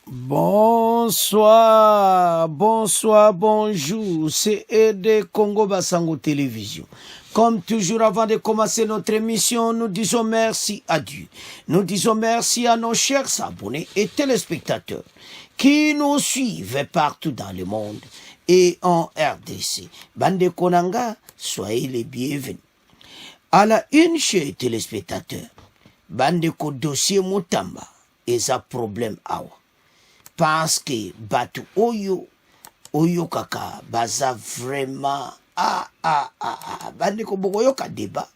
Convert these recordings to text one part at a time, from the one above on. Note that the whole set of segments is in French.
Bonsoir, bonjour, c'est Ede Congo Basango Télévision. Comme toujours, avant de commencer notre émission, nous disons merci à Dieu. Nous disons merci à nos chers abonnés et téléspectateurs qui nous suivent partout dans le monde et en RDC. Bande Konanga, soyez les bienvenus. À la une, chez téléspectateurs, Bande Ko dossier Mutamba et sa problème awa. Parce que batu oyo kaka baza vraiment bande ko boko yoka débat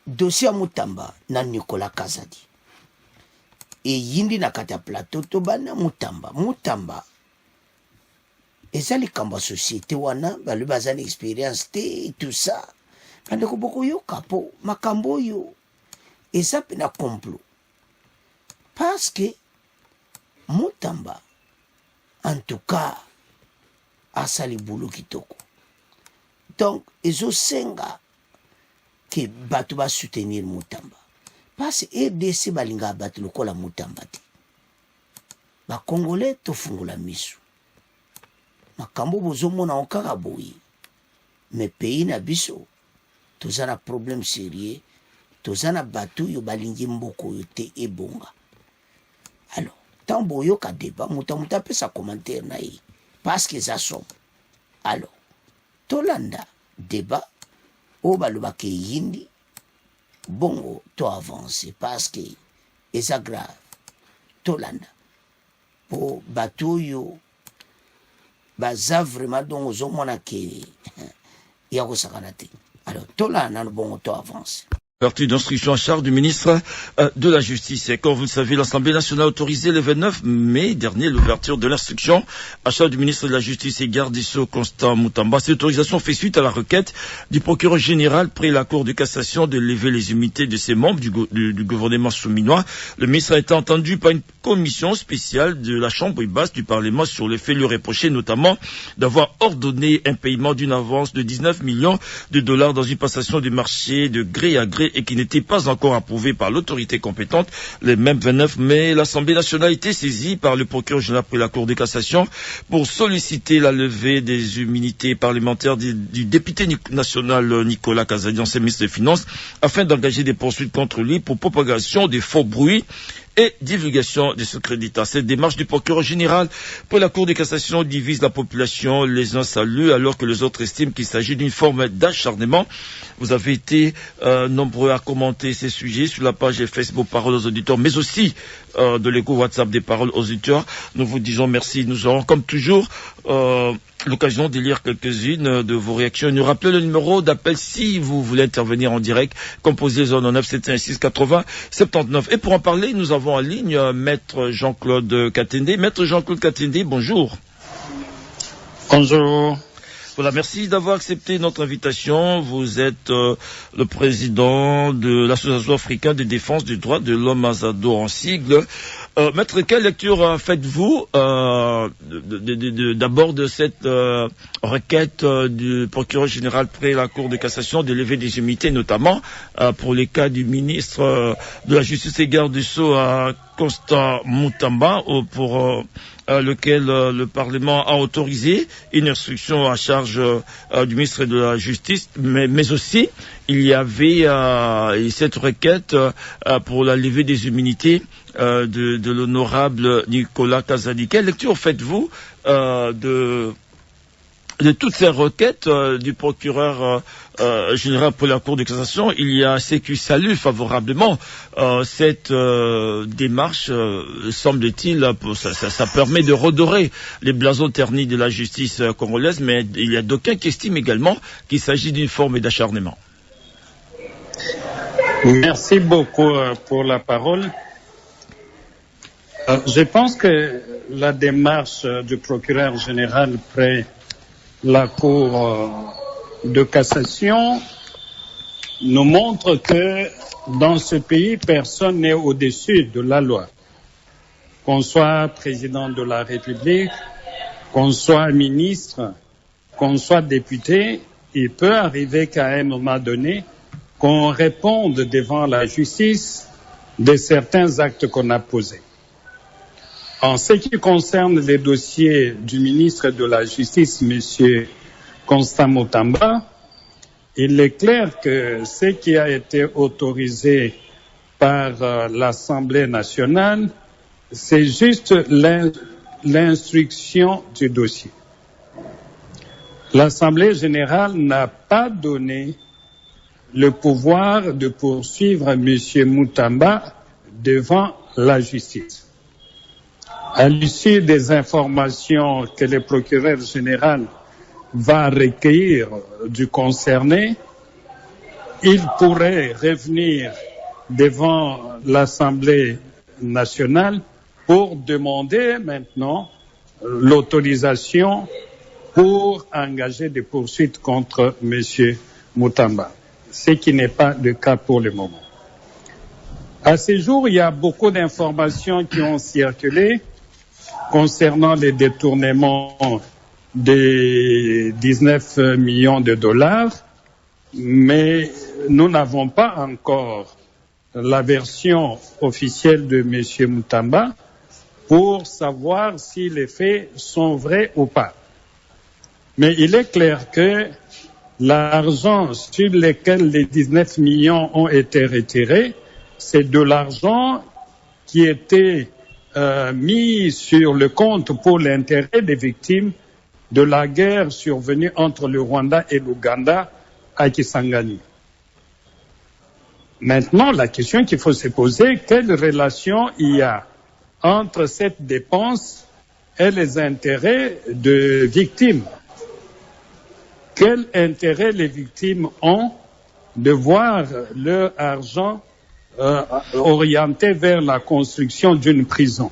dossier Mutamba na Nicolas Kazadi et yindi na kata plateau to bana Mutamba ezali kamba société wana balu bazana expérience et tout ça bande ko boko yoka po makambo yo eza pena complot parce que Mutamba, en tout cas, asali boulot kitoko. Donc, ezo senga que batu ba soutenir Mutamba. Parce que RDC balinga batu lokola Mutamba te. Ba Congolais to fungula misu. Makambo bozo mona okaka boyi. Mais pays na biso, tozana problème sérieux, tozana batu yo balingi mboko yo te ebonga. Alors, tant boyo ka débat, muta pe sa commentaire na yi. Parce que ça somme. Alors, tolanda débat, o baloba ke yindi, bongo to avance, parce que eza grave. Tolanda. Po bato yo, baza vraiment donc ozo mona ke yako sakanate. Alors, tolanda bongo to avance. Partie d'instruction en charge du ministre de la Justice. Et comme vous le savez, l'Assemblée nationale a autorisé le 29 mai dernier l'ouverture de l'instruction en charge du ministre de la Justice et garde des Sceaux Constant Mutamba. Cette autorisation fait suite à la requête du procureur général près la Cour de cassation de lever les immunités de ses membres du gouvernement souminois. Le ministre a été entendu par une commission spéciale de la Chambre basse du Parlement sur les faits lui reprochés, notamment d'avoir ordonné un paiement d'une avance de 19 millions de dollars dans une passation de marché de gré à gré et qui n'était pas encore approuvé par l'autorité compétente. Le même 29 mai, l'Assemblée nationale a été saisie par le procureur général près la Cour de cassation pour solliciter la levée des immunités parlementaires du député national Nicolas Kazadi, ancien ministre des Finances, afin d'engager des poursuites contre lui pour propagation des faux bruits et divulgation de secrets d'État. Cette démarche du procureur général pour la Cour de cassation divise la population. Les uns saluent alors que les autres estiment qu'il s'agit d'une forme d'acharnement. Vous avez été nombreux à commenter ces sujets sur la page Facebook Paroles aux auditeurs, mais aussi de l'écho WhatsApp des Paroles aux auditeurs. Nous vous disons merci. Nous aurons comme toujours l'occasion de lire quelques-unes de vos réactions. Nous rappelons le numéro d'appel si vous voulez intervenir en direct, composé 09 716 80 79. Et pour en parler, nous avons en ligne Maître Jean-Claude Katende. Maître Jean-Claude Katende, bonjour. Bonjour. Voilà, merci d'avoir accepté notre invitation. Vous êtes le président de l'Association africaine de défense des droits de l'homme, Azado en sigle. Maître, quelle lecture faites-vous d'abord de cette requête du procureur général près la Cour de cassation de lever des immunités, notamment pour les cas du ministre de la Justice et garde des Sceaux Constant Mutamba, pour lequel le Parlement a autorisé une instruction à charge du ministre de la Justice, mais aussi il y avait cette requête pour la levée des immunités de l'honorable Nicolas Kazadi. Quelle lecture faites-vous de toutes ces requêtes du procureur général pour la Cour de cassation? Il y a ceux qui saluent favorablement cette démarche, semble-t-il. Ça permet de redorer les blasons ternis de la justice congolaise, mais il y a d'aucuns qui estiment également qu'il s'agit d'une forme d'acharnement. Merci beaucoup pour la parole. Je pense que la démarche du procureur général près la Cour de cassation nous montre que dans ce pays, personne n'est au-dessus de la loi. Qu'on soit président de la République, qu'on soit ministre, qu'on soit député, il peut arriver qu'à un moment donné, qu'on réponde devant la justice de certains actes qu'on a posés. En ce qui concerne les dossiers du ministre de la Justice, M. Constant Mutamba, il est clair que ce qui a été autorisé par l'Assemblée nationale, c'est juste l'instruction du dossier. L'Assemblée générale n'a pas donné le pouvoir de poursuivre M. Mutamba devant la justice. À l'issue des informations que le procureur général va recueillir du concerné, il pourrait revenir devant l'Assemblée nationale pour demander maintenant l'autorisation pour engager des poursuites contre M. Mutamba, ce qui n'est pas le cas pour le moment. À ce jour, il y a beaucoup d'informations qui ont circulé concernant les détournements des 19 millions de dollars, mais nous n'avons pas encore la version officielle de M. Mutamba pour savoir si les faits sont vrais ou pas. Mais il est clair que l'argent sur lequel les 19 millions ont été retirés, c'est de l'argent qui était mis sur le compte pour l'intérêt des victimes de la guerre survenue entre le Rwanda et l'Ouganda à Kisangani. Maintenant, la question qu'il faut se poser, quelle relation il y a entre cette dépense et les intérêts de victimes? Quel intérêt les victimes ont de voir leur argent orienté vers la construction d'une prison?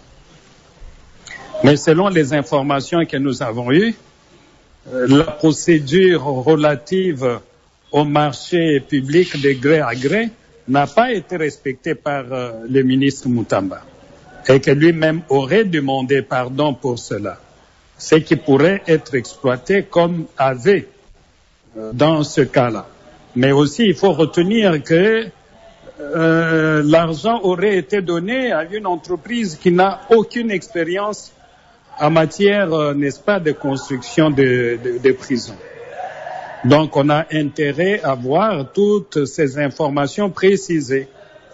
Mais selon les informations que nous avons eues, la procédure relative au marché public de gré à gré n'a pas été respectée par le ministre Mutamba et que lui-même aurait demandé pardon pour cela, ce qui pourrait être exploité comme aveu dans ce cas-là. Mais aussi, il faut retenir que l'argent aurait été donné à une entreprise qui n'a aucune expérience en matière, n'est-ce pas, de construction de prisons. Donc, on a intérêt à voir toutes ces informations précisées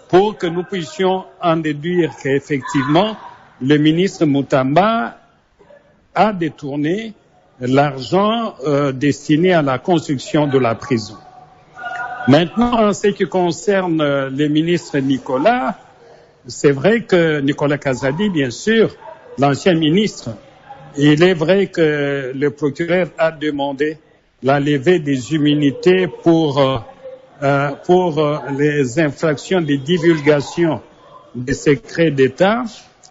pour que nous puissions en déduire qu'effectivement, le ministre Mutamba a détourné l'argent destiné à la construction de la prison. Maintenant, en ce qui concerne le ministre Nicolas, c'est vrai que Nicolas Kazadi, bien sûr, l'ancien ministre, il est vrai que le procureur a demandé la levée des immunités pour les infractions de divulgation des secrets d'État,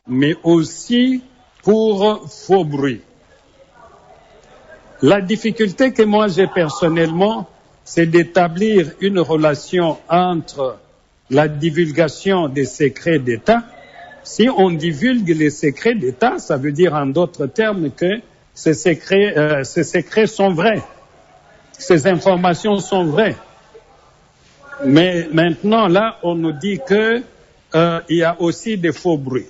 mais aussi pour faux bruit. La difficulté que moi j'ai personnellement, c'est d'établir une relation entre la divulgation des secrets d'État. Si on divulgue les secrets d'État, ça veut dire en d'autres termes que ces secrets sont vrais. Ces informations sont vraies. Mais maintenant, là, on nous dit que il y a aussi des faux bruits.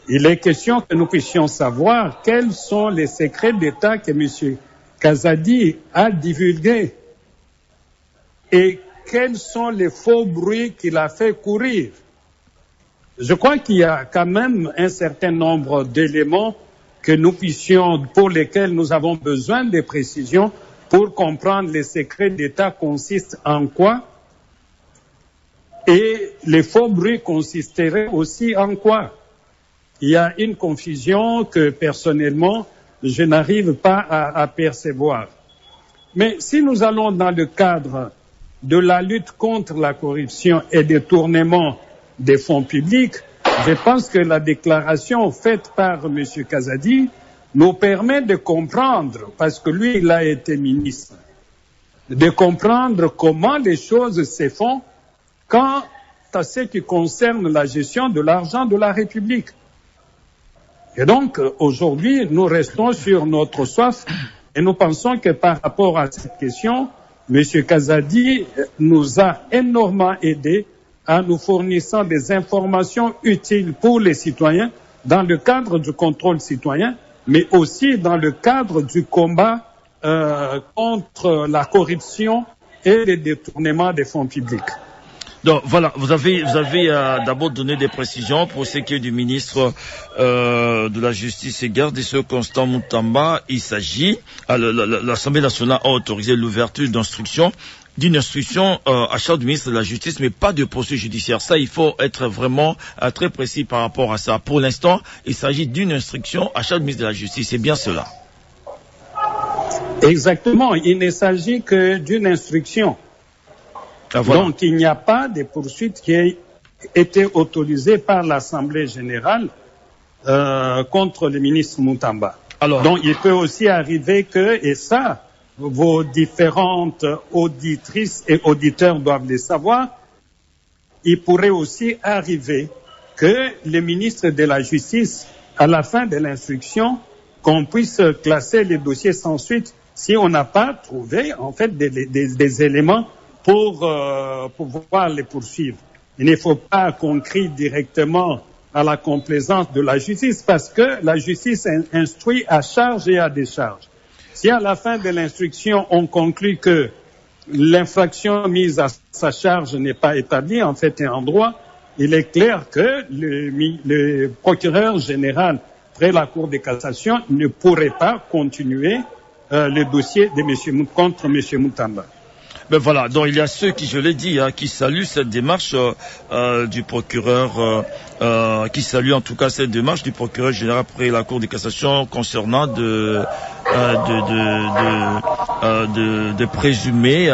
Il est question que nous puissions savoir quels sont les secrets d'État que M. Kazadi a divulgués et quels sont les faux bruits qu'il a fait courir. Je crois qu'il y a quand même un certain nombre d'éléments que nous puissions, pour lesquels nous avons besoin de précisions pour comprendre les secrets d'État consistent en quoi et les faux bruits consisteraient aussi en quoi. Il y a une confusion que personnellement je n'arrive pas à percevoir. Mais si nous allons dans le cadre de la lutte contre la corruption et détournement des fonds publics, je pense que la déclaration faite par M. Kazadi nous permet de comprendre, parce que lui, il a été ministre, de comprendre comment les choses se font quant à ce qui concerne la gestion de l'argent de la République. Et donc, aujourd'hui, nous restons sur notre soif et nous pensons que par rapport à cette question, M. Kazadi nous a énormément aidés en nous fournissant des informations utiles pour les citoyens dans le cadre du contrôle citoyen, mais aussi dans le cadre du combat contre la corruption et les détournements des fonds publics. Donc voilà, vous avez d'abord donné des précisions pour ce qui est du ministre de la Justice et garde des Sceaux, Constant Moutamba. Il s'agit, l'Assemblée nationale a autorisé l'ouverture d'une instruction à charge du ministre de la Justice, mais pas de poursuite judiciaire. Ça, il faut être vraiment très précis par rapport à ça. Pour l'instant, il s'agit d'une instruction à charge du ministre de la Justice. C'est bien cela. Exactement. Il ne s'agit que d'une instruction. Ah, voilà. Donc, il n'y a pas de poursuite qui ait été autorisée par l'Assemblée générale contre le ministre Moutamba. Alors, donc, il peut aussi arriver que, et ça, vos différentes auditrices et auditeurs doivent le savoir, il pourrait aussi arriver que le ministre de la Justice, à la fin de l'instruction, qu'on puisse classer les dossiers sans suite si on n'a pas trouvé, en fait, des éléments pour pouvoir les poursuivre. Il ne faut pas qu'on crie directement à la complaisance de la justice parce que la justice instruit à charge et à décharge. Si à la fin de l'instruction, on conclut que l'infraction mise à sa charge n'est pas établie, en fait, et en droit, il est clair que le procureur général près la Cour de cassation ne pourrait pas continuer le dossier de contre M. Moutamba. Ben voilà, donc il y a ceux qui, je l'ai dit, qui saluent cette démarche du procureur, qui saluent en tout cas cette démarche du procureur général près la Cour de cassation concernant de présumés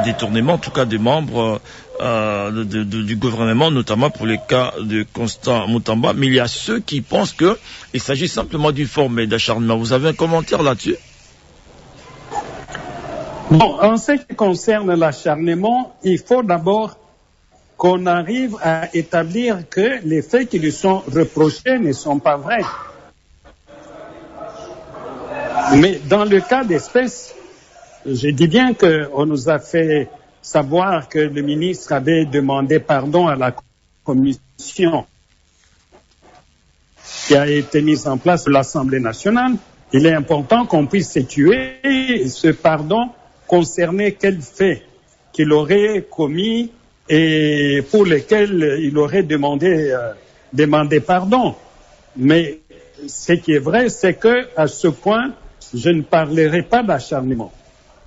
détournements, en tout cas des membres du gouvernement, notamment pour les cas de Constant Moutamba. Mais il y a ceux qui pensent que il s'agit simplement d'une forme d'acharnement. Vous avez un commentaire là-dessus? Bon, en ce qui concerne l'acharnement, il faut d'abord qu'on arrive à établir que les faits qui lui sont reprochés ne sont pas vrais. Mais dans le cas d'espèce, je dis bien qu'on nous a fait savoir que le ministre avait demandé pardon à la commission qui a été mise en place par l'Assemblée nationale. Il est important qu'on puisse situer ce pardon concerner quel fait qu'il aurait commis et pour lesquels il aurait demandé pardon. Mais ce qui est vrai, c'est que à ce point, je ne parlerai pas d'acharnement.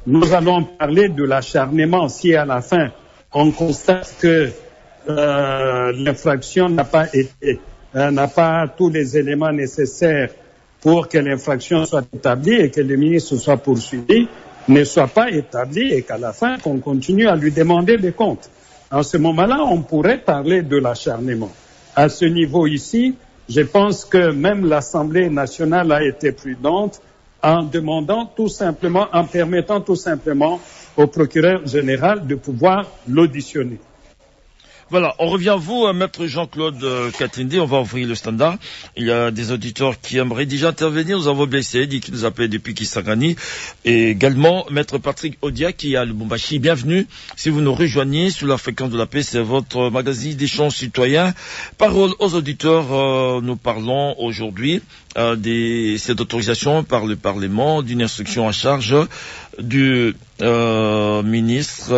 Nous allons parler de l'acharnement si à la fin on constate que l'infraction n'a pas tous les éléments nécessaires pour que l'infraction soit établie et que le ministre soit poursuivi, ne soit pas établi et qu'à la fin, qu'on continue à lui demander des comptes. En ce moment-là, on pourrait parler de l'acharnement. À ce niveau ici, je pense que même l'Assemblée nationale a été prudente en demandant tout simplement, en permettant tout simplement au procureur général de pouvoir l'auditionner. Voilà, on revient à vous, maître Jean-Claude Katende, on va ouvrir le standard. Il y a des auditeurs qui aimeraient déjà intervenir. Nous avons Blessé qui nous appelle depuis Kisangani. Et également, maître Patrick Odia qui est à Lubumbashi. Bienvenue. Si vous nous rejoignez sur la fréquence de la paix, c'est votre magazine d'échange citoyen. Parole aux auditeurs, nous parlons aujourd'hui cette autorisation par le Parlement d'une instruction à charge du ministre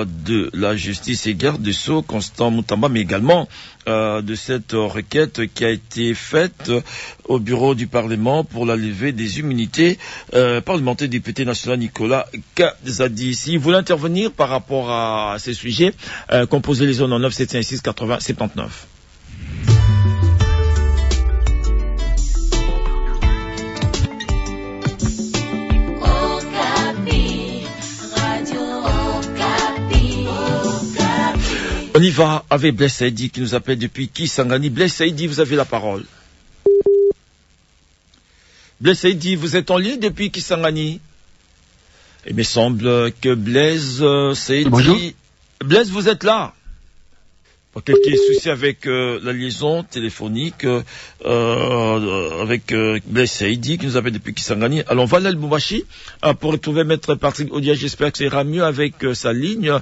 de la Justice et garde des Sceaux, Constant Moutamba, mais également de cette requête qui a été faite au bureau du Parlement pour la levée des immunités parlementaires du député national Nicolas Kazadi. Si vous voulez intervenir par rapport à ces sujets, composez les zones en 9 756 80 79. On y va avec Blaise Saïdi qui nous appelle depuis Kisangani. Blaise Saïdi, vous avez la parole. Blaise Saïdi, vous êtes en ligne depuis Kisangani. Il me semble que Blaise Saïdi... Bonjour. Blaise, vous êtes là? Pour quelques soucis avec la liaison téléphonique avec Blaise Saïdi qui nous appelle depuis Kisangani. Alors on va aller à Lubumbashi pour retrouver maître Patrick Odia. J'espère que ça ira mieux avec sa ligne.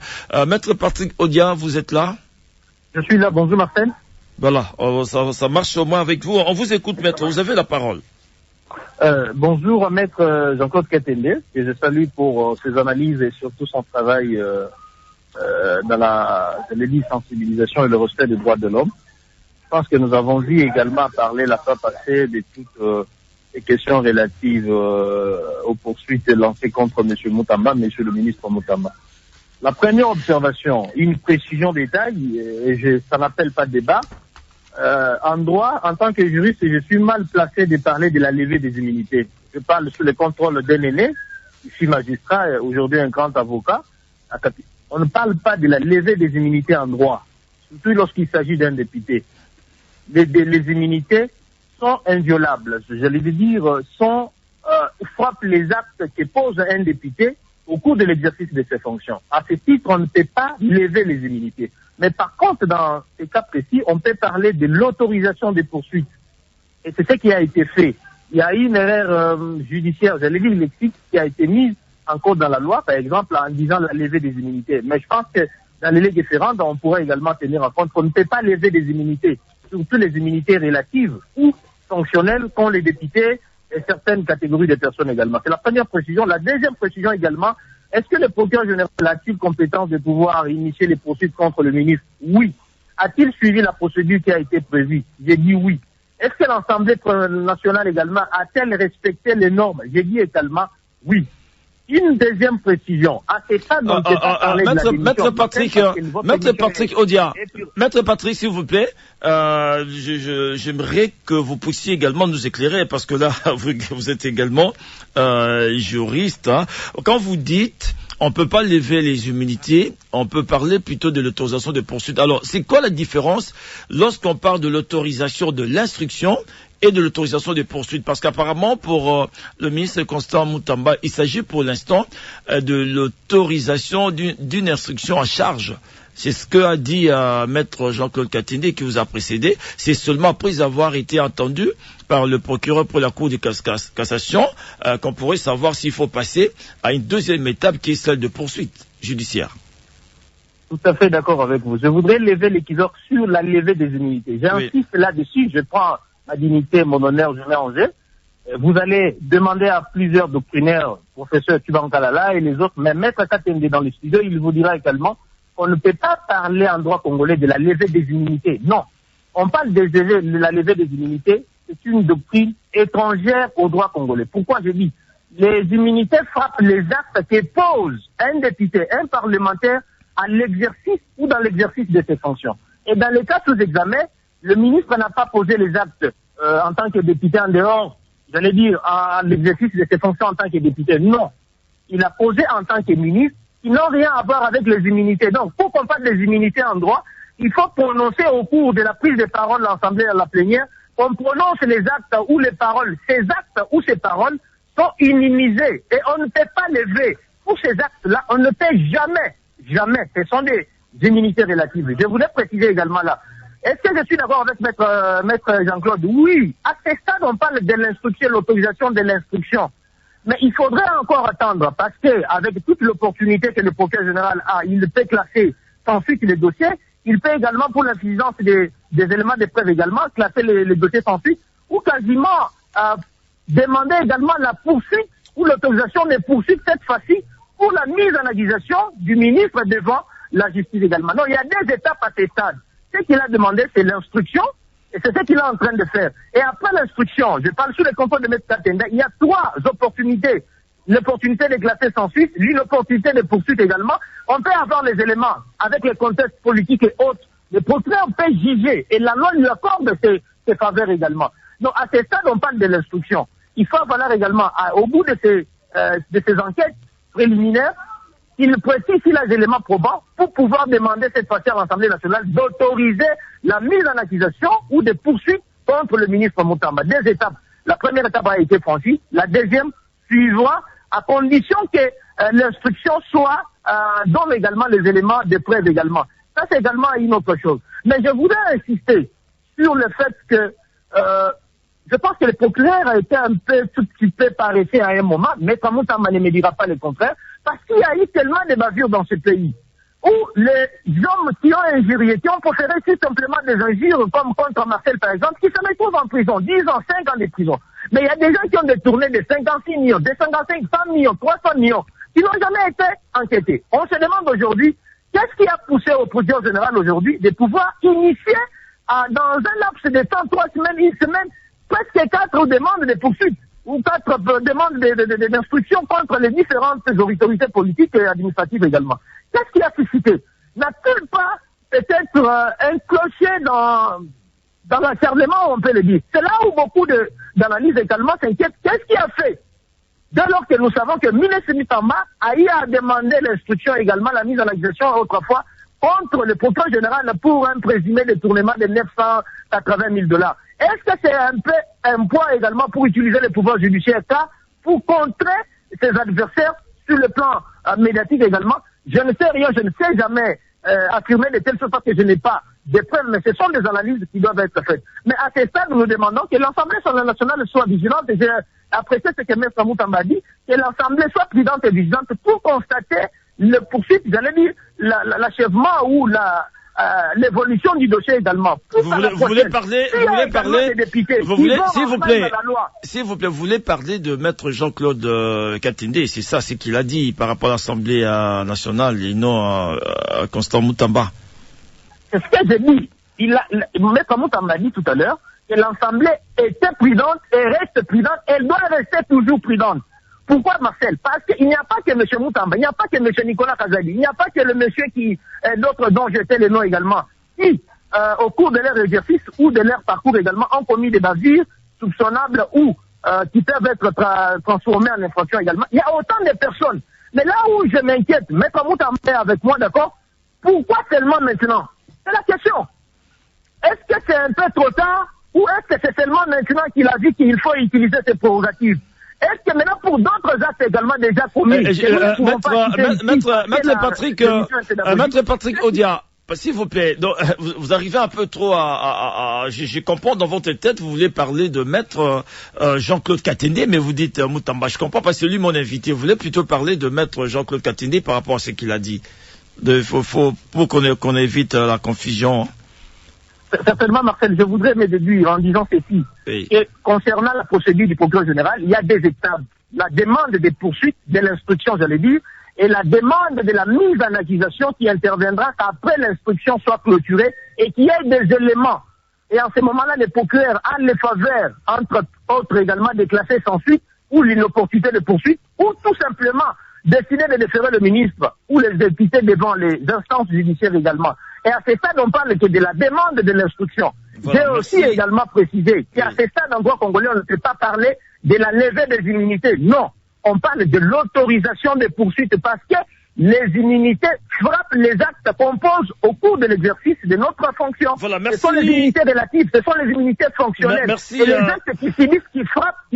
Maître Patrick Odia, vous êtes là? Je suis là. Bonjour Marcel. Voilà, ça marche au moins avec vous. On vous écoute, maître, vous avez la parole. Bonjour, maître Jean-Claude Katende, que je salue pour ses analyses et surtout son travail dans les sensibilisation et le respect des droits de l'homme. Je pense que nous avons vu également parler la fois passée de toutes les questions relatives aux poursuites lancées contre M. Moutamba, M. le ministre Moutamba. La première observation, une précision détail, et ça n'appelle pas débat. En droit, en tant que juriste, je suis mal placé de parler de la levée des immunités. Je parle sous le contrôle d'un aîné, ici magistrat, aujourd'hui un grand avocat. On ne parle pas de la levée des immunités en droit, surtout lorsqu'il s'agit d'un député. Les immunités sont inviolables, je veux dire, frappent les actes que pose un député au cours de l'exercice de ses fonctions. À ce titre, on ne peut pas lever les immunités. Mais par contre, dans ces cas précis, on peut parler de l'autorisation des poursuites. Et c'est ce qui a été fait. Il y a eu une erreur judiciaire, j'allais dire lexique, qui a été mise en cause dans la loi, par exemple, en disant la levée des immunités. Mais je pense que dans les légis différentes, on pourrait également tenir en compte qu'on ne peut pas lever des immunités, surtout les immunités relatives ou fonctionnelles qu'ont les députés et certaines catégories de personnes également. C'est la première précision. La deuxième précision également, est-ce que le procureur général a-t-il compétence de pouvoir initier les poursuites contre le ministre? Oui. A-t-il suivi la procédure qui a été prévue? J'ai dit oui. Est-ce que l'Assemblée nationale également a-t-elle respecté les normes? J'ai dit également oui. Une deuxième précision. À ces stades, on ne peut pas parler de la démission. Maître Patrick, s'il vous plaît, j'aimerais que vous puissiez également nous éclairer, parce que là, vous êtes également juriste. Hein. Quand vous dites on peut pas lever les immunités, on peut parler plutôt de l'autorisation de poursuite. Alors, c'est quoi la différence lorsqu'on parle de l'autorisation de l'instruction et de l'autorisation des poursuites? Parce qu'apparemment, pour le ministre Constant Moutamba, il s'agit pour l'instant de l'autorisation d'une instruction à charge. C'est ce que a dit maître Jean-Claude Katende qui vous a précédé. C'est seulement après avoir été entendu par le procureur pour la Cour de cassation qu'on pourrait savoir s'il faut passer à une deuxième étape qui est celle de poursuite judiciaire. Tout à fait d'accord avec vous. Je voudrais lever l'équivoque sur la levée des immunités. J'insiste là-dessus, je prends ma dignité, mon honneur, je mets en jeu. Vous allez demander à plusieurs doctrinaires, professeur Tubankalala et les autres, mais maître Katende dans les studios, il vous dira également qu'on ne peut pas parler en droit congolais de la levée des immunités. Non. On parle de la levée des immunités, c'est une doctrine étrangère au droit congolais. Pourquoi je dis? Les immunités frappent les actes que pose un député, un parlementaire à l'exercice ou dans l'exercice de ses fonctions. Et dans le cas sous examen, le ministre n'a pas posé les actes en tant que député en dehors, j'allais dire, à l'exercice de ses fonctions en tant que député. Non. Il a posé en tant que ministre qui n'ont rien à voir avec les immunités. Donc, pour qu'on parle des immunités en droit, il faut prononcer au cours de la prise de parole de l'Assemblée à la plénière, on prononce les actes ou les paroles. Ces actes ou ces paroles sont inimisés et on ne peut pas lever. Pour ces actes-là, on ne peut jamais. Ce sont des immunités relatives. Je voulais préciser également là. Est-ce que je suis d'accord avec maître Jean-Claude? Oui. À ce stade, on parle de l'instruction, l'autorisation de l'instruction. Mais il faudrait encore attendre parce que, avec toute l'opportunité que le procureur général a, il peut classer sans suite les dossiers. Il peut également, pour l'insuffisance des éléments de preuve également, classer les dossiers sans suite ou quasiment demander également la poursuite ou l'autorisation des poursuites cette fois-ci pour la mise en accusation du ministre devant la justice également. Non, il y a des étapes à ces stades. Ce qu'il a demandé, c'est l'instruction, et c'est ce qu'il est en train de faire. Et après l'instruction, je parle sous le contrôle de M. Katende, il y a trois opportunités. L'opportunité de classer sans suite, l'opportunité de poursuite également. On peut avoir les éléments avec les contextes politiques et autres. Le procureur peut juger, et la loi lui accorde ses faveurs également. Donc à ce stade, on parle de l'instruction. Il faut avoir également, au bout de ces enquêtes préliminaires, il précise les éléments probants pour pouvoir demander cette fois-ci à l'Assemblée nationale d'autoriser la mise en accusation ou des poursuites contre le ministre Moutamba. Deux étapes. La première étape a été franchie, la deuxième suivra à condition que l'instruction soit donne également les éléments de preuve également. Ça, c'est également une autre chose. Mais je voudrais insister sur le fait que je pense que le procureur a été un peu tout petit peu paresseux à un moment, mais Moutamba ne me dira pas le contraire, parce qu'il y a eu tellement de bavures dans ce pays. où les hommes qui ont injurié, qui ont proféré tout simplement des injures, comme contre Marcel par exemple, qui se retrouvent en prison, 10 ans, 5 ans de prison. Mais il y a des gens qui ont détourné de 56 millions, 255, 100 millions, 300 millions, qui n'ont jamais été enquêtés. On se demande aujourd'hui, qu'est-ce qui a poussé au procureur général aujourd'hui de pouvoir initier dans un laps de temps, 3 semaines, 1 semaine, presque 4 demandes de poursuites ou 4 demandes d'instruction contre les différentes autorités politiques et administratives également. Qu'est-ce qui a suscité? N'a-t-il pas peut-être un clocher dans l'acharnement, on peut le dire? C'est là où beaucoup d'analyses également s'inquiètent. Qu'est-ce qui a fait? Dès lors que nous savons que Ministre Mutamba a demandé l'instruction également, la mise en accusation autrefois, contre le procureur général pour un présumé détournement de 980 000 $. Est-ce que c'est un peu un poids également pour utiliser le pouvoir judiciaire pour contrer ses adversaires sur le plan médiatique également? Je ne sais rien, je ne sais jamais affirmer de telle sorte que je n'ai pas de preuves, mais ce sont des analyses qui doivent être faites. Mais à ce stade, nous demandons que l'Assemblée nationale soit vigilante, et j'ai apprécié ce que M. Mutamba dit, que l'Assemblée soit prudente et vigilante pour constater le poursuite, j'allais dire, l'achèvement ou l'évolution du dossier également. Vous voulez parler, s'il vous plaît, vous voulez parler de Maître Jean-Claude Katende, c'est ça, c'est qu'il a dit par rapport à l'Assemblée nationale et non à Constant Mutamba. C'est ce que j'ai dit. Maître Mutamba a dit tout à l'heure que l'Assemblée était prudente et reste prudente, elle doit rester toujours prudente. Pourquoi, Marcel? Parce qu'il n'y a pas que M. Mutamba, il n'y a pas que M. Nicolas Kazali, il n'y a pas que le monsieur d'autres dont j'étais le nom également, qui, au cours de leur exercice ou de leur parcours également, ont commis des bavures soupçonnables ou qui peuvent être transformées en infraction également. Il y a autant de personnes. Mais là où je m'inquiète, Maître Mutamba est avec moi, d'accord? Pourquoi seulement maintenant? C'est la question. Est-ce que c'est un peu trop tard ou est-ce que c'est seulement maintenant qu'il a dit qu'il faut utiliser ses prérogatives? Est-ce que maintenant pour d'autres actes également déjà commis, Maître Patrick Odia, s'il vous plaît, donc, vous arrivez un peu trop je comprends dans votre tête, vous voulez parler de Maître Jean-Claude Katende, mais vous dites Mutamba, je comprends pas, c'est lui mon invité, vous voulez plutôt parler de Maître Jean-Claude Katende par rapport à ce qu'il a dit. Pour qu'on évite la confusion. Certainement, Marcel, je voudrais me déduire en disant ceci. Oui. Et concernant la procédure du procureur général, il y a des étapes. La demande des poursuites, de l'instruction, j'allais dire, et la demande de la mise en accusation qui interviendra qu'après l'instruction soit clôturée et qu'il y ait des éléments. Et en ce moment-là, le procureur a les faveurs, entre autres également, de classer sans suite ou l'inopportunité de poursuite, ou tout simplement décider de déférer le ministre ou les députés devant les instances judiciaires également. Et à ce stade, on parle que de la demande de l'instruction. Voilà, j'ai aussi également précisé qu'à ce stade, en droit congolais, on ne peut pas parler de la levée des immunités. Non, on parle de l'autorisation des poursuites parce que les immunités frappent les actes qu'on pose au cours de l'exercice de notre fonction. Voilà, merci. Ce sont les immunités relatives, ce sont les immunités fonctionnelles. Merci, et les actes qui subissent, qui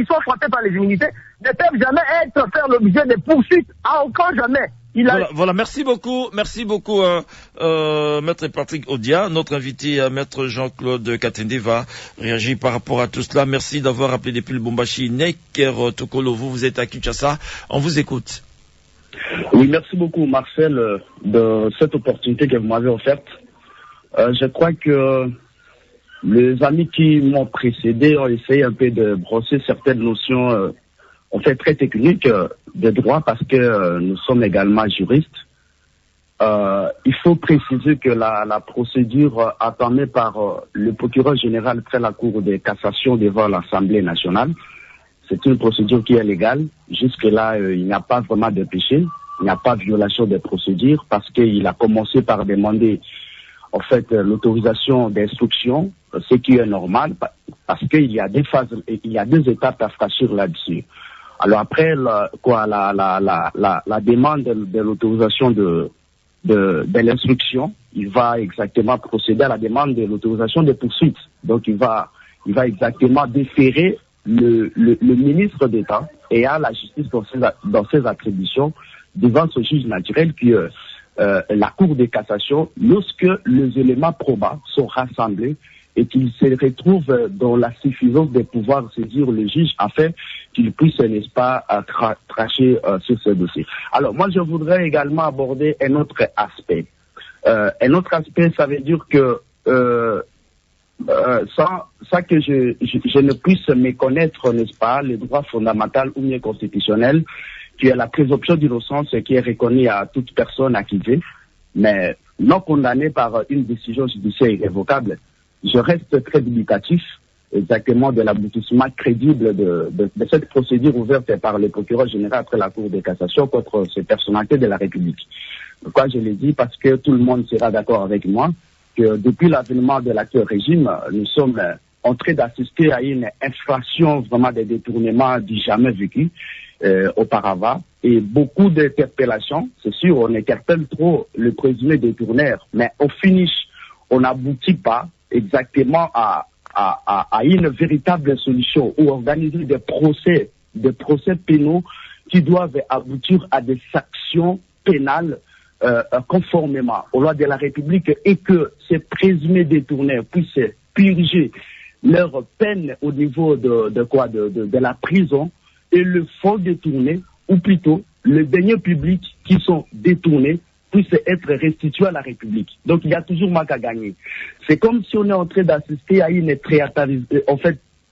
sont frappés par les immunités, ne peuvent jamais faire l'objet de poursuites, à aucun jamais. Voilà, merci beaucoup, Maître Patrick Odia. Notre invité, Maître Jean-Claude Katende, va réagir par rapport à tout cela. Merci d'avoir appelé depuis le Lubumbashi. Neker Tokolo, vous êtes à Kinshasa. On vous écoute. Oui, merci beaucoup, Marcel, de cette opportunité que vous m'avez offerte. Je crois que les amis qui m'ont précédé ont essayé un peu de brosser certaines notions en fait très techniques de droit parce que nous sommes également juristes. Il faut préciser que la procédure entamée par le procureur général près la Cour de cassation devant l'Assemblée nationale, c'est une procédure qui est légale. Jusque-là, il n'y a pas vraiment de péché, il n'y a pas de violation des procédures parce qu'il a commencé par demander en fait l'autorisation d'instruction, ce qui est normal parce qu'il y a des phases, il y a deux étapes à franchir là-dessus. Alors après, la demande de l'autorisation de l'instruction, il va exactement procéder à la demande de l'autorisation de poursuite. Donc il va exactement déférer le ministre d'État et à la justice dans ses attributions devant ce juge naturel qui est la Cour de cassation lorsque les éléments probants sont rassemblés et qu'il se retrouve dans la suffisance de pouvoir saisir le juge afin qu'il puisse, n'est-ce pas, tracher sur ce dossier. Alors, moi, je voudrais également aborder un autre aspect. Un autre aspect, ça veut dire que sans que je ne puisse méconnaître, n'est-ce pas, les droits fondamentaux ou bien constitutionnels, qui est la présomption d'innocence qui est reconnue à toute personne accusée, mais non condamnée par une décision judiciaire irrévocable. Je reste très dubitatif exactement de l'aboutissement crédible de cette procédure ouverte par le procureur général après la Cour de cassation contre ces personnalités de la République. Pourquoi je l'ai dit? Parce que tout le monde sera d'accord avec moi que depuis l'avènement de l'actuel régime, nous sommes en train d'assister à une inflation vraiment des détournements du jamais vécu auparavant. Et beaucoup d'interpellations, c'est sûr, on interpelle trop le présumé détourneur, mais au finish, on n'aboutit pas exactement à une véritable solution ou organiser des procès pénaux qui doivent aboutir à des sanctions pénales conformément aux lois de la République et que ces présumés détourneurs puissent purger leur peine au niveau de la prison et le fonds détourné, ou plutôt les deniers publics qui sont détournés puissent être restitués à la République. Donc il y a toujours manque à gagner. C'est comme si on est en train d'assister à une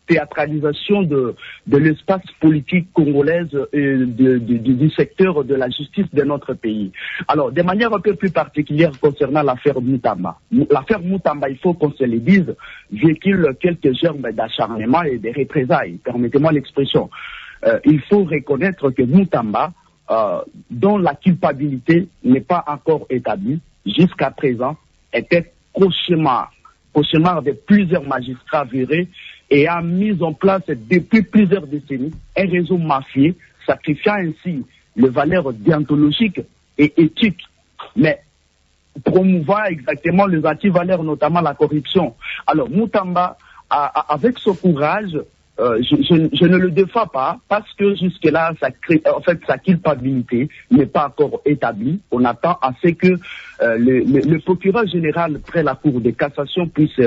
théâtralisation de l'espace politique congolaise et du secteur de la justice de notre pays. Alors, de manière un peu plus particulière concernant l'affaire Moutamba. L'affaire Moutamba, il faut qu'on se le dise, véhicule quelques germes d'acharnement et de représailles. Permettez-moi l'expression. Il faut reconnaître que Moutamba, dont la culpabilité n'est pas encore établie, jusqu'à présent, était cauchemar de plusieurs magistrats virés et a mis en place depuis plusieurs décennies un réseau mafieux, sacrifiant ainsi les valeurs déontologiques et éthiques, mais promouvant exactement les antivaleurs, notamment la corruption. Alors Moutamba, avec ce courage, je ne le défends pas parce que jusque-là, sa culpabilité n'est pas encore établie. On attend à ce que le procureur général près la Cour de cassation puisse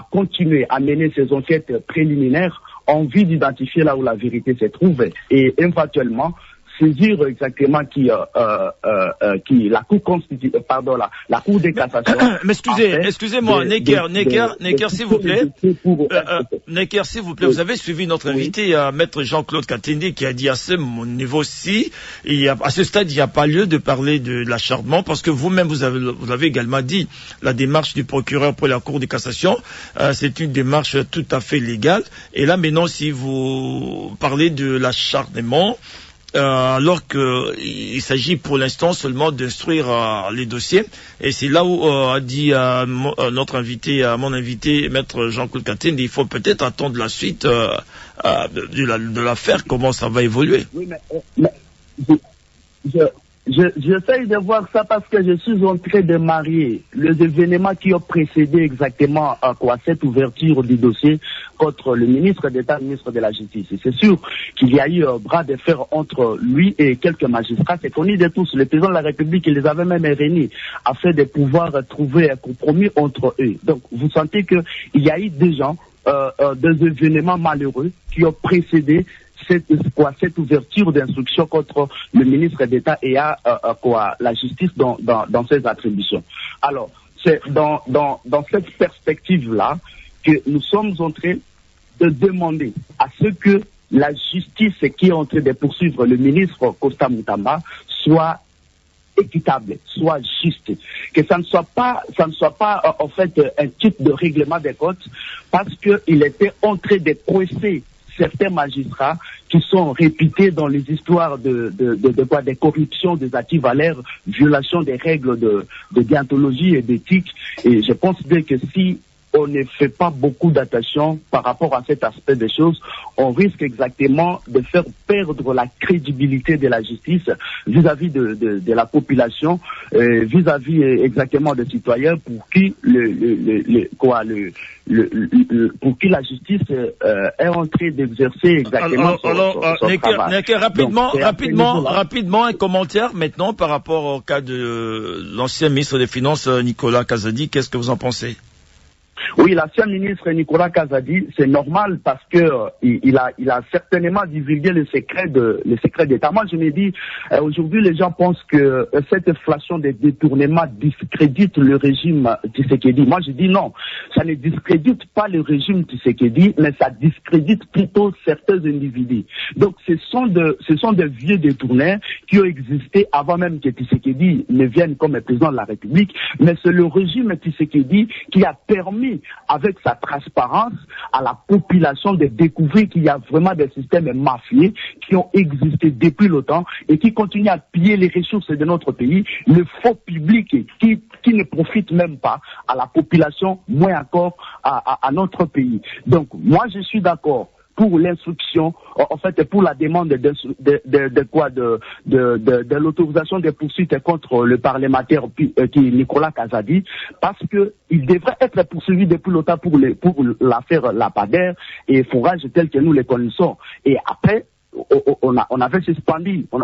continuer à mener ses enquêtes préliminaires en vue d'identifier là où la vérité se trouve et éventuellement saisir exactement la Cour la Cour de cassation. Mais excusez-moi, Necker, s'il vous plaît. Necker, s'il vous plaît, vous avez suivi notre invité, Maître Jean-Claude Katende, qui a dit à ce niveau-ci, à ce stade, il n'y a pas lieu de parler de l'acharnement, parce que vous-même, vous avez également dit, la démarche du procureur pour la Cour de cassation, c'est une démarche tout à fait légale. Et là, maintenant, si vous parlez de l'acharnement, alors qu'il s'agit pour l'instant seulement d'instruire les dossiers. Et c'est là où a dit notre invité, mon invité, Maître Jean-Claude Katende, il faut peut-être attendre la suite de l'affaire, comment ça va évoluer. Oui, mais j'essaye de voir ça parce que je suis en train de marier les événements qui ont précédé exactement cette ouverture du dossier contre le ministre d'État, le ministre de la Justice. Et c'est sûr qu'il y a eu un bras de fer entre lui et quelques magistrats. C'est connu de tous. Le président de la République, il les avait même réunis afin de pouvoir trouver un compromis entre eux. Donc, vous sentez qu'il y a eu des gens, des événements malheureux qui ont précédé cette ouverture d'instruction contre le ministre d'État et à la justice dans ses attributions. Alors, c'est dans cette perspective-là que nous sommes en train de demander à ce que la justice qui est en train de poursuivre le ministre Costa Moutamba soit équitable, soit juste, que ça ne soit pas en fait un type de règlement des comptes, parce qu'il était en train de presser certains magistrats qui sont réputés dans les histoires des corruptions, des antivaleurs, violation des règles de déontologie et d'éthique. Et je pense bien que si on ne fait pas beaucoup d'attention par rapport à cet aspect des choses, on risque exactement de faire perdre la crédibilité de la justice vis-à-vis de la population, vis-à-vis exactement des citoyens pour qui pour qui la justice est en train d'exercer exactement son travail. Necker, rapidement, un commentaire maintenant par rapport au cas de l'ancien ministre des Finances Nicolas Kazadi. Qu'est-ce que vous en pensez? Oui, l'ancien ministre Nicolas Kazadi, c'est normal parce que il a certainement divulgué les secrets d'État. Moi, je me dis, aujourd'hui, les gens pensent que cette inflation des détournements discrédite le régime Tshisekedi. Moi, je dis non, ça ne discrédite pas le régime Tshisekedi, mais ça discrédite plutôt certains individus. Donc, ce sont des vieux détournés qui ont existé avant même que Tshisekedi ne vienne comme président de la République, mais c'est le régime Tshisekedi qui a permis, avec sa transparence, à la population de découvrir qu'il y a vraiment des systèmes mafieux qui ont existé depuis longtemps et qui continuent à piller les ressources de notre pays, le fonds public qui ne profite même pas à la population, moins encore à notre pays. Donc, moi, je suis d'accord pour l'instruction, en fait, pour la demande de l'autorisation des poursuites contre le parlementaire qui est Nicolas Kazadi, parce que il devrait être poursuivi depuis longtemps pour l'affaire Lapader et Forage tel que nous les connaissons. Et après, on avait suspendu, on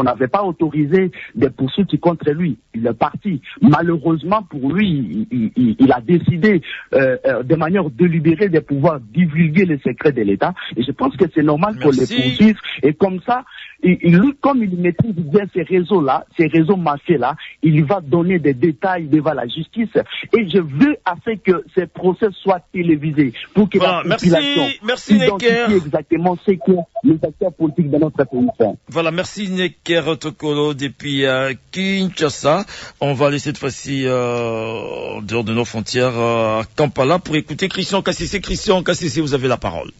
n'avait pas autorisé des poursuites contre lui. Il est parti. Malheureusement pour lui, il a décidé de manière délibérée de pouvoir divulguer les secrets de l'État. Et je pense que c'est normal qu'on les poursuive. Et comme ça, lui, comme il maîtrise bien ces réseaux-là, ces réseaux mafieux-là, il va donner des détails devant la justice. Et je veux assez que ces procès soient télévisés pour que la population identifie exactement ce que les acteurs politiques de notre pays font. Voilà, merci Necker Tokolo depuis Kinshasa. On va aller cette fois-ci en dehors de nos frontières à Kampala pour écouter Christian Kassissé. Christian Kassissé, vous avez la parole.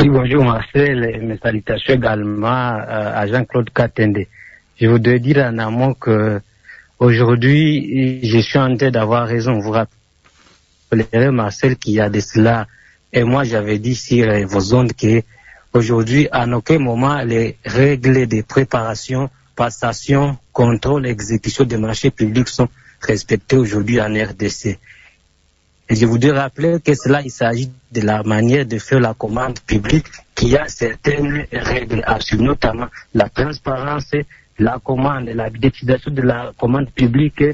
Oui, bonjour Marcel, et mes salutations également à Jean-Claude Katende. Je voudrais dire en amont que aujourd'hui, je suis en train d'avoir raison. Vous rappelez, Marcel, qu'il y a de cela, et moi j'avais dit sur vos ondes que aujourd'hui, à aucun moment, les règles de préparation, passation, contrôle, exécution des marchés publics sont respectées aujourd'hui en RDC. Et je voudrais rappeler que cela, il s'agit de la manière de faire la commande publique qui a certaines règles à suivre, notamment la transparence, la commande, la définition de la commande publique,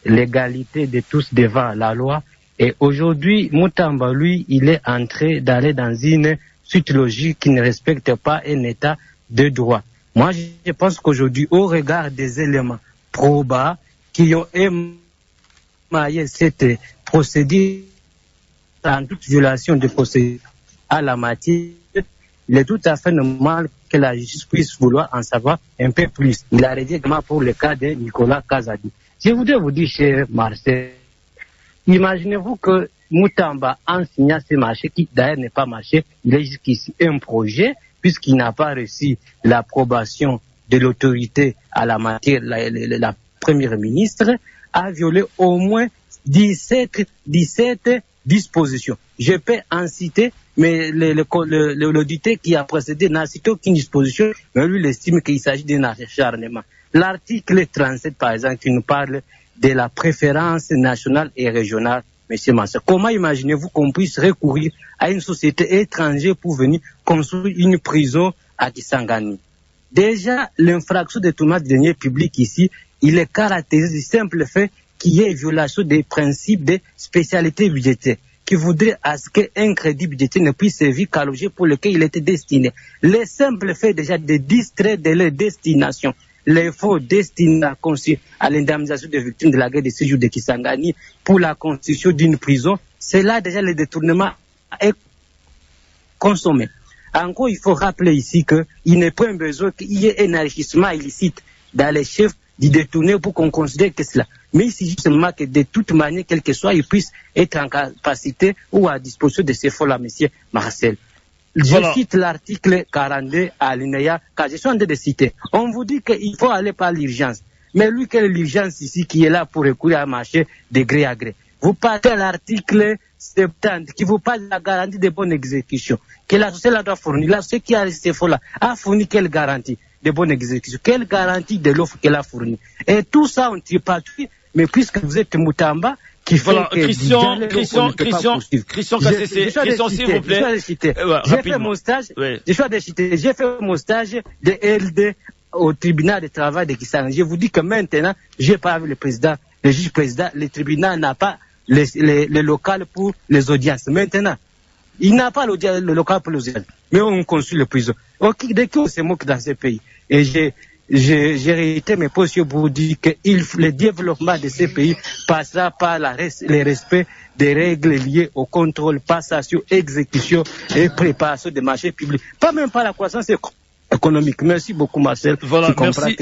l'égalité de tous devant la loi. Et aujourd'hui, Mutamba, lui, il est en train d'aller dans une suite logique qui ne respecte pas un état de droit. Moi, je pense qu'aujourd'hui, au regard des éléments probants qui ont émaillé cette procédure en toute violation de procédure à la matière, il est tout à fait normal que la justice puisse vouloir en savoir un peu plus. Il a rédigé également pour le cas de Nicolas Kazadi. Je voudrais vous dire, cher Marcel, imaginez-vous que Mutamba, en signant ce marché, qui d'ailleurs n'est pas marché, il est jusqu'ici un projet, puisqu'il n'a pas reçu l'approbation de l'autorité à la matière, la première ministre, a violé au moins 17 dispositions. Je peux en citer, mais l'auditeur qui a précédé n'a cité aucune disposition, mais lui il estime qu'il s'agit d'un acharnement. L'article 37, par exemple, qui nous parle de la préférence nationale et régionale, M. Massa. Comment imaginez-vous qu'on puisse recourir à une société étrangère pour venir construire une prison à Kisangani? Déjà, l'infraction de tournage de deniers publics ici, il est caractérisé du simple fait qu'il y ait violation des principes de spécialité budgétaire, qui voudrait à ce qu'un crédit budgétaire ne puisse servir qu'à l'objet pour lequel il était destiné. Le simple fait déjà de distraire de leur destination les fonds destinés à l'indemnisation des victimes de la guerre de séjour de Kisangani pour la construction d'une prison, c'est là déjà le détournement est consommé. Encore, il faut rappeler ici qu'il n'est pas besoin qu'il y ait un enrichissement illicite dans les chefs d'y détourner pour qu'on considère que cela. Mais il s'agit seulement que de toute manière, quel que soit, ils puissent être en capacité ou à disposition de ces fonds-là, monsieur Marcel. Je cite l'article 42 à l'INEA, car je suis en train de citer. On vous dit qu'il faut aller par l'urgence. Mais lui, quelle est l'urgence ici qui est là pour recourir à un marché de gré à gré? Vous partez à l'article 70 qui vous parle de la garantie de bonne exécution, que la société doit fournir. La société qui a ces fonds-là a fourni quelle garantie de bonne exécution? Quelle garantie de l'offre qu'elle a fournie? Et tout ça, on ne tire pas tout, mais puisque vous êtes Mutamba, qui fait que Christian Kassissé, s'il vous plaît. J'ai fait mon stage, j'ai fait mon stage de LD au tribunal de travail de Kisangani. Je vous dis que maintenant, j'ai pas vu le président le juge président, le tribunal n'a pas le local pour les audiences. Maintenant, il n'a pas le local pour les audiences, mais on construit les prisons. De qui on se moque dans ce pays? Et j'ai réitéré mes positions pour dire que le développement de ces pays passera par le respect des règles liées au contrôle, passation, exécution et préparation des marchés publics. Pas même par la croissance économique. Merci beaucoup, Marcel. Voilà, merci.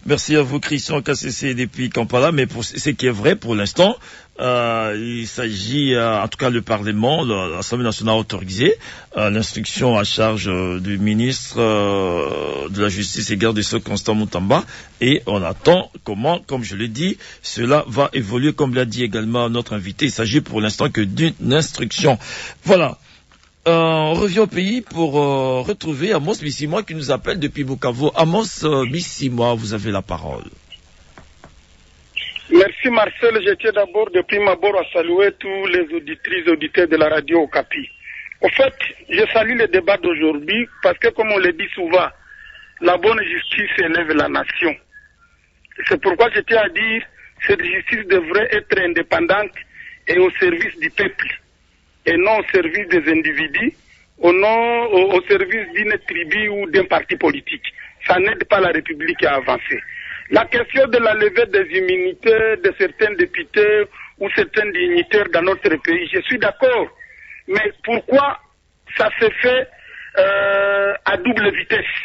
Merci à vous, Christian KCC depuis Kampala. Mais pour ce qui est vrai pour l'instant, il s'agit, en tout cas, le Parlement, l'Assemblée nationale a autorisé l'instruction à charge du ministre de la Justice et garde des Sceaux, Constant Mutamba. Et on attend comment, comme je l'ai dit, cela va évoluer, comme l'a dit également notre invité. Il s'agit pour l'instant que d'une instruction. Voilà. On revient au pays pour retrouver Amos Bissimois qui nous appelle depuis Bukavu. Amos Bissimois, vous avez la parole. Merci Marcel. Je tiens d'abord de prime abord à saluer tous les auditrices et auditeurs de la radio Okapi. Au fait, je salue le débat d'aujourd'hui parce que, comme on le dit souvent, la bonne justice élève la nation. C'est pourquoi je tiens à dire que cette justice devrait être indépendante et au service du peuple, et non au service des individus, au service d'une tribu ou d'un parti politique. Ça n'aide pas la République à avancer. La question de la levée des immunités de certains députés ou certains dignitaires dans notre pays, je suis d'accord. Mais pourquoi ça se fait à double vitesse?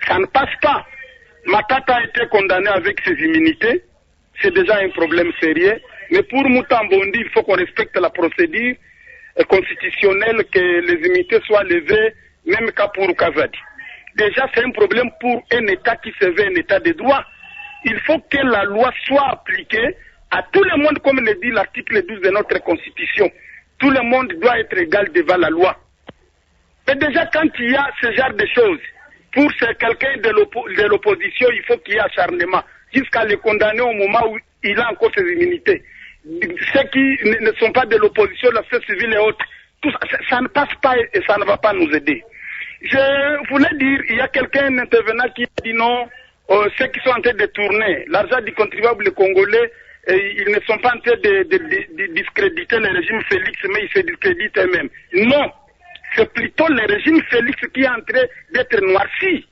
Ça ne passe pas. Matata a été condamné avec ses immunités. C'est déjà un problème sérieux. Mais pour Mutambondi, il faut qu'on respecte la procédure constitutionnelle, que les immunités soient levées, même cas pour Kazadi. Déjà, c'est un problème pour un État qui se veut un État de droit. Il faut que la loi soit appliquée à tout le monde, comme le dit l'article 12 de notre Constitution. Tout le monde doit être égal devant la loi. Mais déjà, quand il y a ce genre de choses, pour quelqu'un de l'opposition, il faut qu'il y ait acharnement, jusqu'à le condamner au moment où il a encore ses immunités. Ceux qui ne sont pas de l'opposition, la société civile et autres, tout ça ne passe pas et ça ne va pas nous aider. Je voulais dire, il y a quelqu'un, un intervenant qui dit non, ceux qui sont en train de tourner l'argent du contribuable congolais, ils ne sont pas en train de discréditer le régime Félix, mais ils se discréditent eux-mêmes. Non, c'est plutôt le régime Félix qui est en train d'être noirci.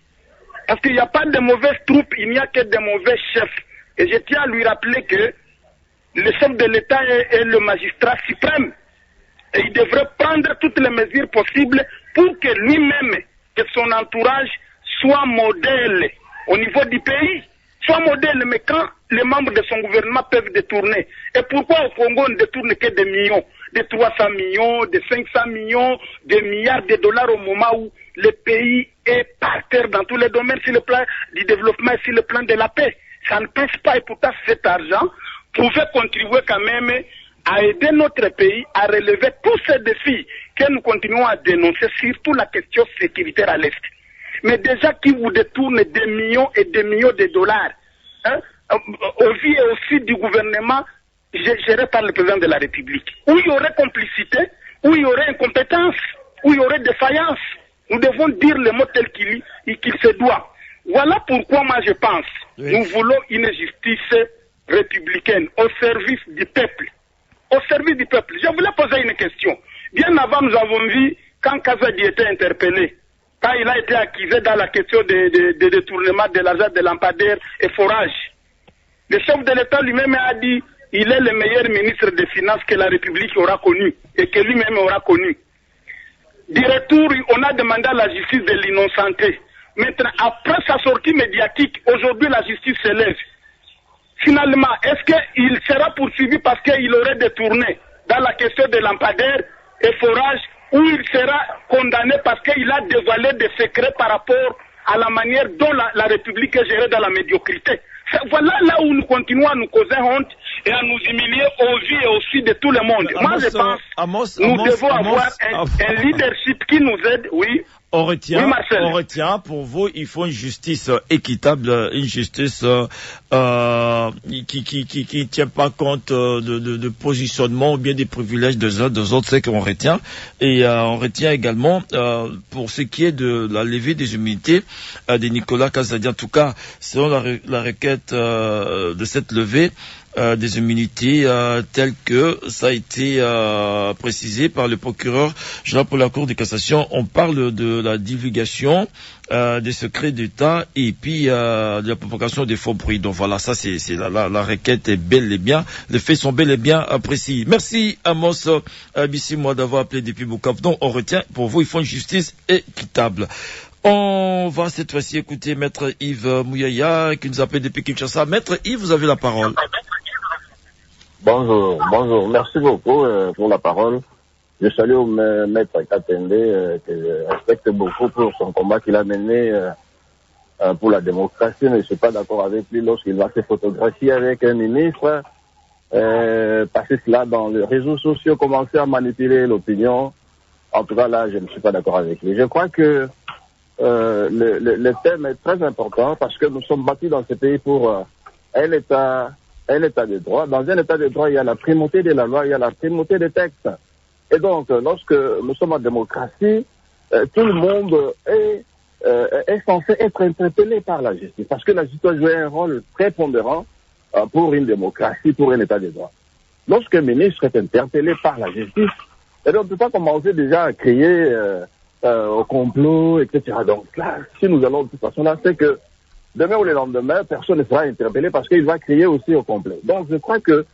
Parce qu'il n'y a pas de mauvaises troupes, il n'y a que de mauvais chefs. Et je tiens à lui rappeler que le chef de l'État est le magistrat suprême. Et il devrait prendre toutes les mesures possibles pour que lui-même, que son entourage soit modèle au niveau du pays. Soit modèle, mais quand les membres de son gouvernement peuvent détourner. Et pourquoi au Congo on ne détourne que des millions, de 300 millions, de 500 millions, de milliards de dollars au moment où le pays est par terre dans tous les domaines, sur le plan du développement et sur le plan de la paix. Ça ne passe pas, et pourtant cet argent pouvait contribuer quand même à aider notre pays à relever tous ces défis que nous continuons à dénoncer, surtout la question sécuritaire à l'Est. Mais déjà qui vous détourne des millions et des millions de dollars, au vu et au sud du gouvernement géré par le président de la République, où il y aurait complicité, où il y aurait incompétence, où il y aurait défaillance. Nous devons dire le mot tel qu'il se doit. Voilà pourquoi moi je pense, nous voulons une justice républicaine au service du peuple. Au service du peuple. Je voulais poser une question. Bien avant, nous avons vu, quand Kazadi était interpellé, quand il a été accusé dans la question de détournement de l'argent de lampadaires et forage, le chef de l'État lui-même a dit il est le meilleur ministre des Finances que la République aura connu et que lui-même aura connu. Du retour, on a demandé à la justice de l'innocenter. Maintenant, après sa sortie médiatique, aujourd'hui la justice s'élève. Finalement, est-ce qu'il sera poursuivi parce qu'il aurait détourné dans la question de lampadaires et forage, ou il sera condamné parce qu'il a dévoilé des secrets par rapport à la manière dont la République est gérée dans la médiocrité? Voilà là où nous continuons à nous causer honte et à nous humilier aux yeux et aussi de tout le monde. Moi, je pense nous devons avoir un leadership qui nous aide, oui. On retient, pour vous, il faut une justice équitable, une justice qui tient pas compte de positionnement ou bien des privilèges des uns des autres, c'est qu'on retient. Et on retient également, pour ce qui est de la levée des immunités de Nicolas Kazadi, en tout cas, selon la requête de cette levée, des immunités telles que ça a été précisé par le procureur général pour la Cour de cassation. On parle de la divulgation des secrets d'État et puis de la propagation des faux bruits. Donc voilà, ça c'est la requête est bel et bien, les faits sont bel et bien précis. Merci Amos Bissimois d'avoir appelé depuis Bukavu. Donc on retient, pour vous, il faut une justice équitable. On va cette fois-ci écouter Maître Yves Mouyaya qui nous appelle depuis Kinshasa. Maître Yves, vous avez la parole. Bonjour. Merci beaucoup pour la parole. Je salue Maître Katende, que je respecte beaucoup pour son combat qu'il a mené pour la démocratie, mais je ne suis pas d'accord avec lui lorsqu'il va se photographier avec un ministre, parce que là, dans les réseaux sociaux, commencer à manipuler l'opinion. En tout cas, là, je ne suis pas d'accord avec lui. Je crois que le thème est très important parce que nous sommes bâtis dans ce pays pour un État de droit. Dans un État de droit, il y a la primauté de la loi, il y a la primauté des textes. Et donc, lorsque nous sommes en démocratie, tout le monde est censé être interpellé par la justice. Parce que la justice doit jouer un rôle prépondérant pour une démocratie, pour un État de droit. Lorsqu'un ministre est interpellé par la justice, on ne peut pas commencer déjà à crier au complot, etc. Donc là, si nous allons de toute façon là, c'est que demain ou le lendemain, personne ne sera interpellé parce qu'il va crier aussi au complet. Donc je crois que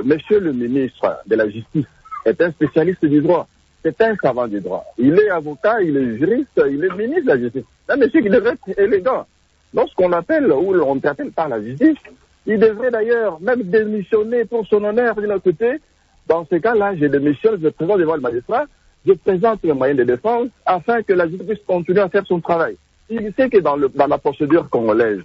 monsieur le ministre de la Justice est un spécialiste du droit. C'est un savant du droit. Il est avocat, il est juriste, il est ministre de la Justice. Un monsieur qui devrait être élégant. Lorsqu'on l'appelle ou on l'appelle par la justice, il devrait d'ailleurs même démissionner pour son honneur de l'autre côté. Dans ce cas-là, je démissionne, je présente devant le magistrat, je présente les moyens de défense afin que la justice puisse continuer à faire son travail. Il sait que dans la procédure congolaise,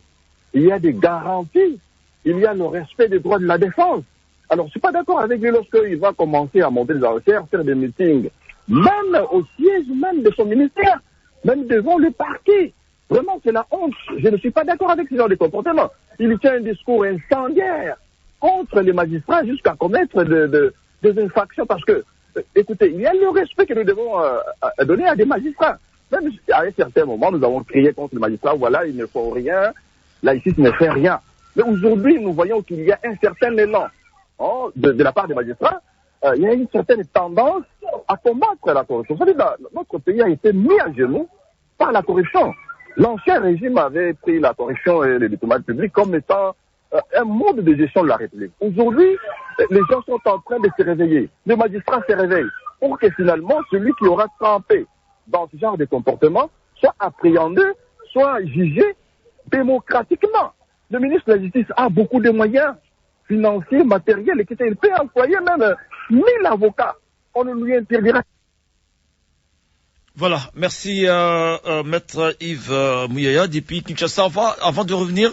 il y a des garanties, il y a le respect des droits de la défense. Alors, je ne suis pas d'accord avec lui lorsqu'il va commencer à monter des enchères, faire des meetings, même au siège même de son ministère, même devant le parquet. Vraiment, c'est la honte. Je ne suis pas d'accord avec ce genre de comportement. Il tient un discours incendiaire contre les magistrats jusqu'à commettre des infractions parce que, écoutez, il y a le respect que nous devons donner à des magistrats. Même à un certain moment, nous avons crié contre les magistrats, voilà, ils ne font rien, la justice ne fait rien. Mais aujourd'hui, nous voyons qu'il y a un certain élan de la part des magistrats, il y a une certaine tendance à combattre la corruption. Vous savez, notre pays a été mis à genoux par la corruption. L'ancien régime avait pris la corruption et le détournement public comme étant un mode de gestion de la République. Aujourd'hui, les gens sont en train de se réveiller. Les magistrats se réveillent pour que finalement, celui qui aura trempé dans ce genre de comportement soit appréhendé, soit jugé démocratiquement. Le ministre de la Justice a beaucoup de moyens financiers, matériels, etc. Il peut employer même 1000 avocats. On ne lui interdira. Voilà, merci Maître Yves Mouyaya depuis Kinshasa. Avant de revenir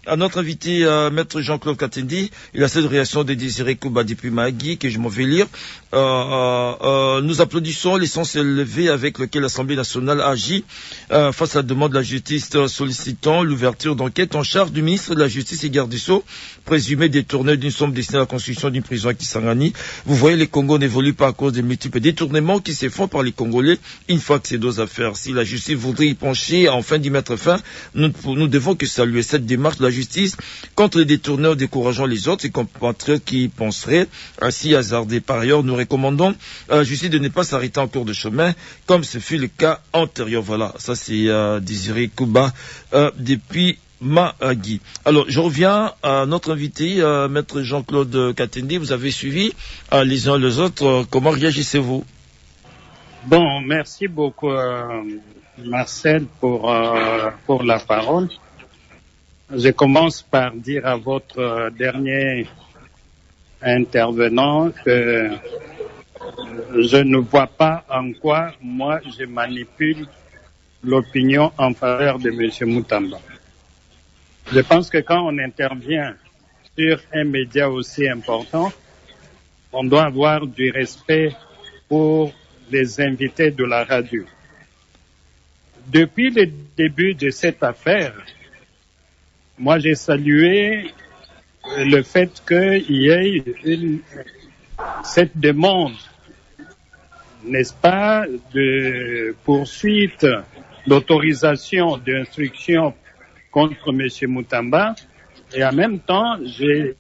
à notre invité, Maître Jean-Claude Katendi, il a cette réaction de Désiré Kouba depuis Mahagi que je m'en vais lire. Nous applaudissons l'essence élevée avec laquelle l'Assemblée nationale agit face à la demande de la justice sollicitant l'ouverture d'enquête en charge du ministre de la Justice et garde des Sceaux, présumé détourneur d'une somme destinée à la construction d'une prison à Kisangani. Vous voyez, les Congos n'évoluent pas à cause des multiples détournements qui se font par les Congolais. Une fois que ces deux affaires, si la justice voudrait y pencher, enfin d'y mettre fin, nous devons que saluer cette démarche de la justice contre les détourneurs décourageant les autres, et compatriotes qui penseraient ainsi hasarder. Par ailleurs, nous recommandons à la justice de ne pas s'arrêter en cours de chemin, comme ce fut le cas antérieur. Voilà, ça c'est Désiré Kouba depuis Mahagi. Alors, je reviens à notre invité, Maître Jean-Claude Katendi. Vous avez suivi les uns les autres. Comment réagissez-vous? Bon, merci beaucoup, Marcel, pour la parole. Je commence par dire à votre dernier intervenant que je ne vois pas en quoi moi je manipule l'opinion en faveur de M. Moutamba. Je pense que quand on intervient sur un média aussi important, on doit avoir du respect pour les invités de la radio. Depuis le début de cette affaire, moi j'ai salué le fait qu'il y ait cette demande, n'est-ce pas, de poursuite, d'autorisation, d'instruction contre M. Mutamba. Et en même temps, j'ai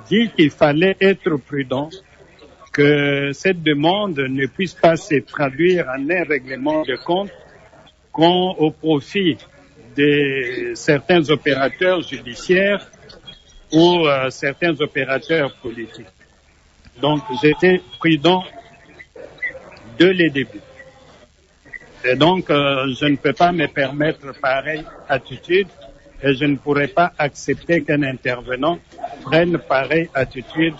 dit qu'il fallait être prudent, que cette demande ne puisse pas se traduire en un règlement de compte au profit de certains opérateurs judiciaires ou certains opérateurs politiques. Donc, j'étais prudent dès le début. Et donc, je ne peux pas me permettre pareille attitude et je ne pourrais pas accepter qu'un intervenant prenne pareille attitude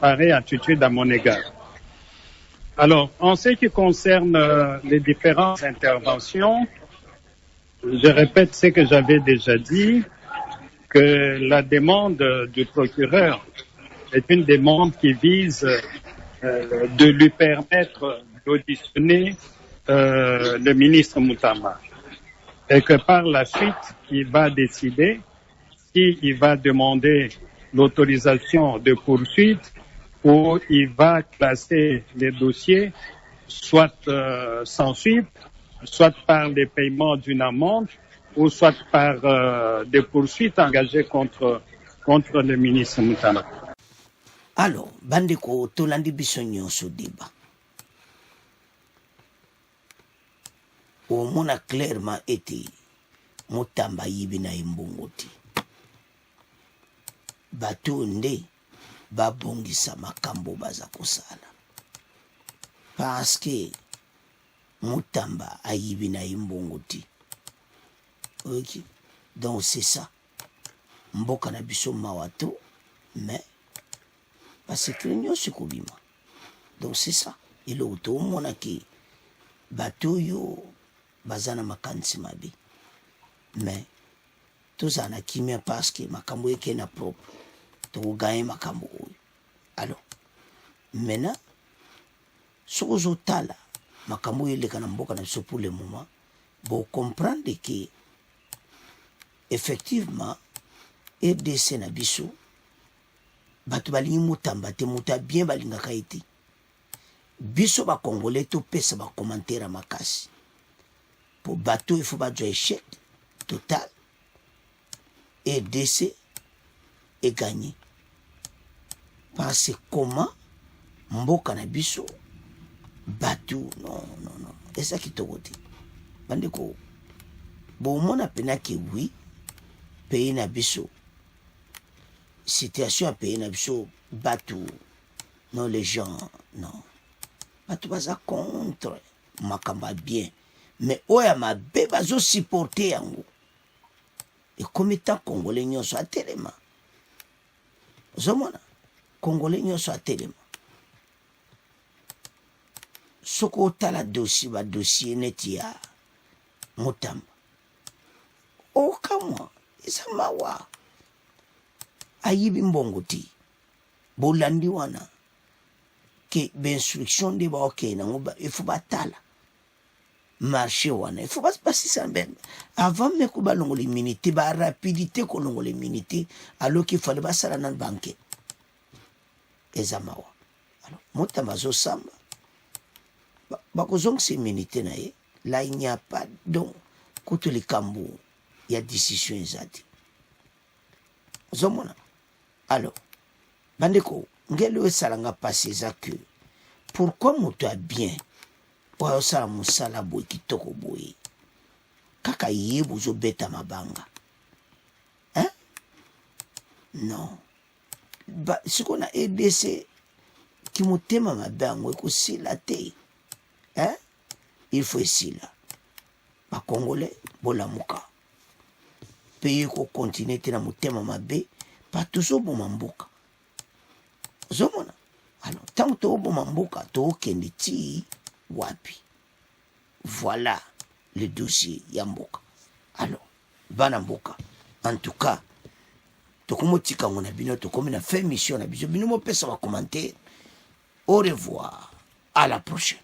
à mon égard. Alors, en ce qui concerne les différentes interventions, je répète ce que j'avais déjà dit, que la demande du procureur est une demande qui vise de lui permettre d'auditionner le ministre Mutamba. Et que par la suite, il va décider s'il va demander l'autorisation de poursuite ou il va classer les dossiers soit sans suite, soit par le paiement d'une amende ou soit par des poursuites engagées contre le ministre Mutamba. Alors, bandeko tolandi biso nyonso débat. Omona clairement été Mutamba yibi na imbongo te. Bato nde babongisa makambo baza kosala. Parce que Mutamba ayibi na imbongo te. Ok. Donc c'est ça. Mboka na biso mawato, mais parce que nyonso kobima. Donc c'est ça. Et l'autre omona ke bato yo bazana makanisi mabe. Mais tozana kimia parce que makambo eke na propre. To gagne makambo oyo. Alors, maintenant, sozo tala makambo eleka na mboka na biso pour le moment, bon comprendre que effectivement RDC na biso bato balingi Mutamba te muta bien balingaka ete. Biso ba congolais to pesa ba commentaire makasi. Pour bateau, il faut pas jouer échec total. RDC est gagné. Parce que comment mboka na biso bateau, non. Et ça qui te dit. Bandeko, bon, mon appena que oui, pays na biso. Situation à pays na biso bateau. Non, les gens, non. Bateau baza contre makamba bien. Mais oya mabe bazo supporter yango. Et comme étant congolais nyonso a telema. Zomona congolais nyonso a telema. Soko tala dossier neti ya Mutamba. Okamwa isamawa. Ayibi mbongo ti. Bolandi wana. Que l'instruction de ba ok na ngoba il faut batala. Marché wana il faut pas passer ça même avant me ko balongo les minutes ba rapidité ko longo les minutes alors qu'il fallait basala na banque ezamawa alors Mutamba zo samba ba ko zong ces minutes na ye là il n'y a pas donc koto les kambo il y a décision ezati zomona alors bandeko ngelo esalanga passer ça que pourquoi moto a bien oyo sala musala boy kitoko boy kaka yebo zo beta mabanga hein non ba siko na EDC ki motema mabango eko sila te hein il faut sila ba congolais bolamuka pays ko continuer te na motema mabe pa toujours bon mboka zomona alors tant to bon mboka to kende ti wapi. Voilà le dossier Yamboka. Alors, Banamboka. En tout cas, tokomotika ngona bino tokomi na fin mission na biso bino mopesa ba commenter. Au revoir, à la prochaine.